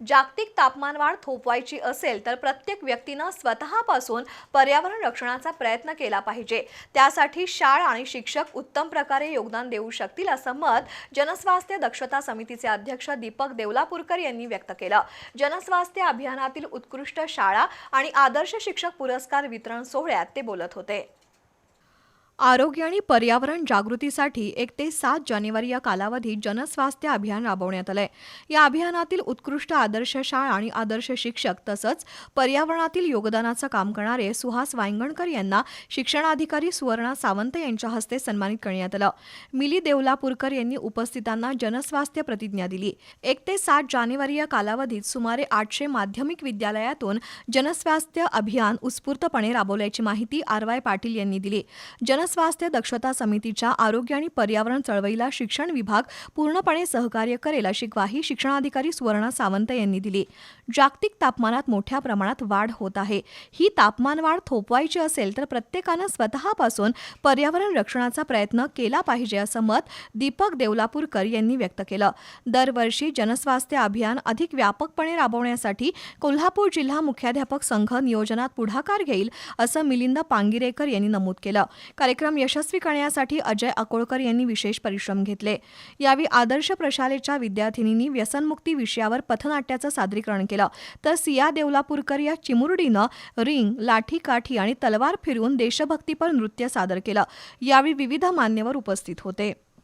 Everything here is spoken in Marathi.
जागतिक तापमानवाढ थोपवायची असेल तर प्रत्येक व्यक्तीनं स्वतःपासून पर्यावरण रक्षणाचा प्रयत्न केला पाहिजे। त्यासाठी शाळा आणि शिक्षक उत्तम प्रकारे योगदान देऊ शकतील असं मत जनस्वास्थ्य दक्षता समितीचे अध्यक्ष दीपक देवलापूरकर यांनी व्यक्त केलं। जनस्वास्थ्य अभियानातील उत्कृष्ट शाळा आणि आदर्श शिक्षक पुरस्कार वितरण सोहळ्यात ते बोलत होते। आरोग्य आणि पर्यावरण जागृतीसाठी 1 ते 7 जानेवारी या कालावधीत जनस्वास्थ्य अभियान राबवण्यात आलंय। या अभियानातील उत्कृष्ट आदर्श शाळा आणि आदर्श शिक्षक तसंच पर्यावरणातील योगदानाचं काम करणारे सुहास वांगणकर यांना शिक्षणाधिकारी सुवर्णा सावंत यांच्या हस्ते सन्मानित करण्यात आलं। मिली देवलापूरकर यांनी उपस्थितांना जनस्वास्थ्य प्रतिज्ञा दिली। 1 ते 7 जानेवारी या कालावधीत सुमारे 800 माध्यमिक विद्यालयातून जनस्वास्थ्य अभियान उत्स्फूर्तपणे राबवल्याची माहिती RY पाटील यांनी दिली। जनस्वास्थ्य दक्षता समितीच्या आरोग्य आणि पर्यावरण चळवळीला शिक्षण विभाग पूर्णपणे सहकार्य करेल अशी ग्वाही शिक्षणाधिकारी सुवर्णा सावंत यांनी दिली। जागतिक तापमानात मोठ्या प्रमाणात वाढ होत आहे। ही तापमानवाढ थोपवायची असेल तर प्रत्येकानं स्वतःपासून पर्यावरण रक्षणाचा प्रयत्न केला पाहिजे असं मत दीपक देवलापूरकर यांनी व्यक्त केलं। दरवर्षी जनस्वास्थ्य अभियान अधिक व्यापकपणे राबवण्यासाठी कोल्हापूर जिल्हा मुख्याध्यापक संघ नियोजनात पुढाकार घेईल असं मिलिंद पांगिरेकर यांनी नमूद केलं। कार्यक्रम यशस्वी करण्यासाठी अजय अकोळकर यांनी विशेष परिश्रम घेतले। यावेळी आदर्श प्रशालेच्या विद्यार्थिनींनी व्यसनमुक्ती विषयावर पथनाट्याचं सादरीकरण केलं, तर सिया देवलापूरकर या चिमुरडीनं रिंग, लाठी काठी आणि तलवार फिरवून देशभक्तीपर नृत्य सादर केलं। यावेळी विविध मान्यवर उपस्थित होते।